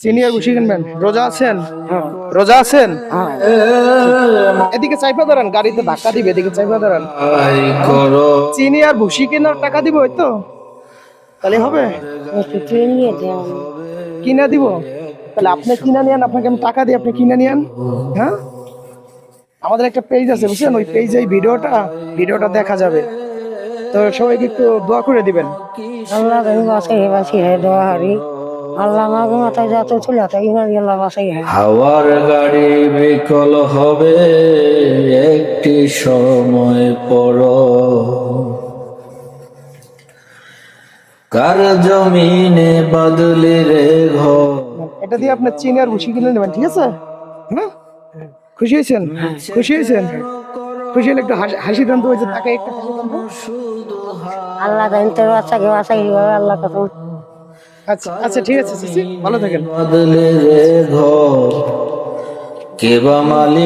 Senior ভুসি কিনবেন? রোজা আছেন? রোজা আছেন? এদিকে চাইপা দাঁড়ান, গাড়িতে ধাক্কা দিবে, এদিকে চাইপা দাঁড়ান। সিনিয়র ভুসি কেনার টাকা দিব, ওই তো তাহলে হবে? কিনা দিব? তাহলে আপনি কিনা নিয়েন, আপনাকে আমি টাকা দিই, আপনি কিনা নিয়েন। হ্যাঁ, আমাদের একটা পেজ আছে বুঝছেন, ওই পেজে এই ভিডিওটা দেখা যাবে। তো সবাইকে একটু দোয়া করে দিবেন। আল্লাহ বাসাই দোয়া হারি আল্লাহ আমার মাথায় যত ছিল তাই আল্লাহ বাসাই হাওয়ার গাড়ি বিকল হবে একটি সময় পর, কার জমিনে বাদলি রে ঘর। এটা দিয়ে আপনি চিনি আর ভুসি কিনে নেবেন, ঠিক আছে? হ্যাঁ, খুশি হয়েছেন? খুশি হয়েছেন? খুশি হলে একটু হাসি দেন তো, ওই যে তাকে একটা হাসি দেন তো। আল্লাহ জানতে বাচ্চাকে বাসাই আল্লাহ কথা। আচ্ছা আচ্ছা, ঠিক আছে, ভালো থাকেন। বাদলি রে ঘর, কে বা মালিক।